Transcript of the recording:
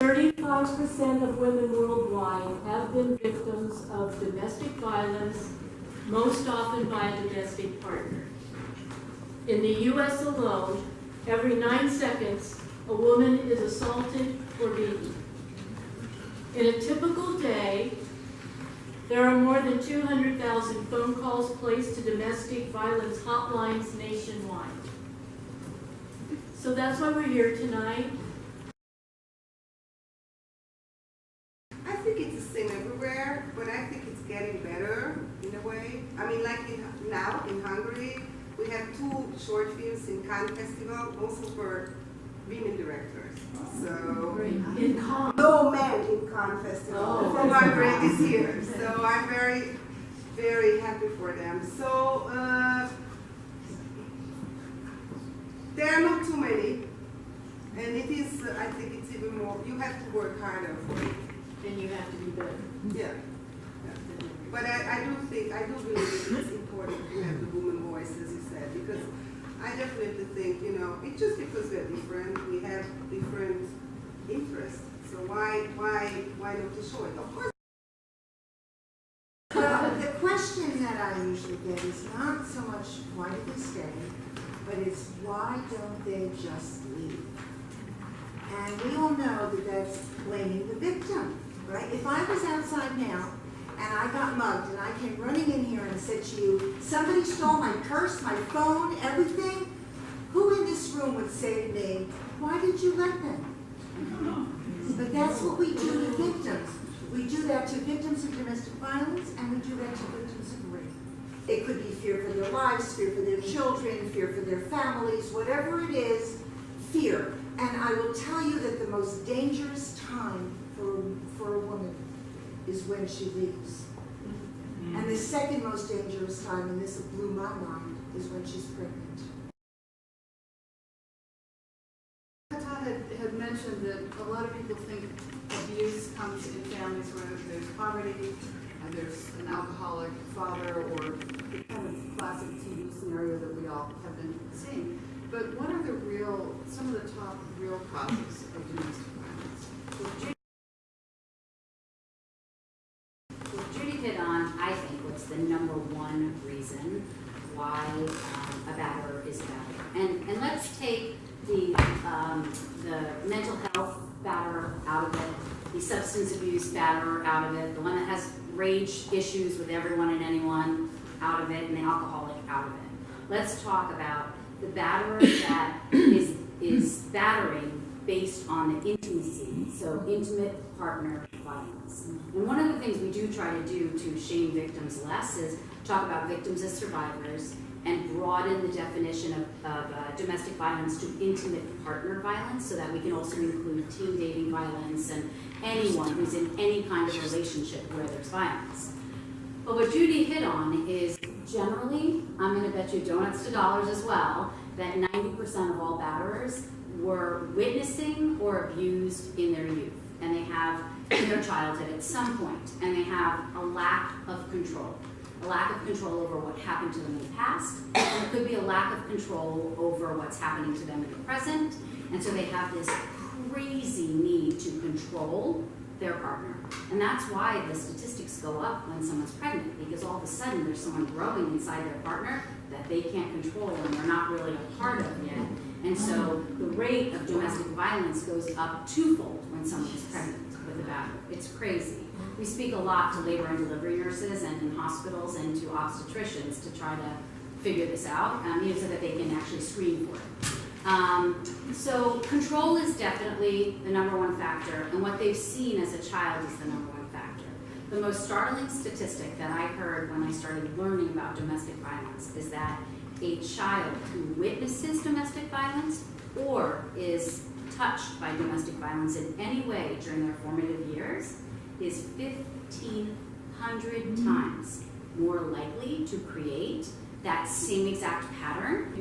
35% of women worldwide have been victims of domestic violence, most often by a domestic partner. In the U.S. alone, every 9 seconds, a woman is assaulted or beaten. In a typical day, there are more than 200,000 phone calls placed to domestic violence hotlines nationwide. So that's why we're here tonight. I think it's the same everywhere, but I think it's getting better in a way. I mean, like now in Hungary, we have 2 short films in Cannes Festival, also for women directors. So In Cannes. no men in Cannes Festival from Hungary this year. So I'm very, very happy for them. So there are not too many, and it is. I think it's even more. You have to work harder for it. And you have to be better. Yeah. But I do believe it's important to have the woman voice, as you said, because I definitely think, it's just because we're different, we have different interests. So why not to show it? Of course. Well, the question that I usually get is not so much why do they stay, but it's why don't they just leave? And we all know that that's blaming the victim, right? If I was outside now and I got mugged and I came running in here and said to you, somebody stole my purse, my phone, everything, who in this room would say to me, why did you let them? But that's what we do to victims. We do that to victims of domestic violence, and we do that to victims of rape. It could be fear for their lives, fear for their children, fear for their families, whatever it is, fear. And I will tell you that the most dangerous time for a woman is when she leaves. And the second most dangerous time, and this blew my mind, is when she's pregnant. Kata had mentioned that a lot of people think abuse comes in families where there's poverty and there's an alcoholic father, or the kind of classic TV scenario that we all have been seeing. But what are some of the top real causes of domestic violence? Well, Judy hit on, I think, what's the #1 reason why a batterer is a batterer. And let's take the mental health batterer out of it, the substance abuse batterer out of it, the one that has rage issues with everyone and anyone out of it, and the alcoholic out of it. Let's talk about the batterer that is battering based on the intimacy, so intimate partner violence. And one of the things we do try to do to shame victims less is talk about victims as survivors and broaden the definition of domestic violence to intimate partner violence, so that we can also include teen dating violence and anyone who's in any kind of relationship where there's violence. But what Judy hit on is generally, I'm going to bet you donuts to dollars as well, that 90% of all batterers were witnessing or abused in their youth, and they have in their childhood at some point, and they have a lack of control. A lack of control over what happened to them in the past, and it could be a lack of control over what's happening to them in the present, and so they have this crazy need to control their partner. And that's why the statistics go up when someone's pregnant, because all of a sudden there's someone growing inside their partner that they can't control and they're not really a part of yet. And so the rate of domestic violence goes up twofold when someone's pregnant with a batterer. It's crazy. We speak a lot to labor and delivery nurses and in hospitals and to obstetricians to try to figure this out, so that they can actually screen for it. So control is definitely the #1 factor, and what they've seen as a child is the #1 factor. The most startling statistic that I heard when I started learning about domestic violence is that a child who witnesses domestic violence or is touched by domestic violence in any way during their formative years is 1,500 times more likely to create that same exact pattern.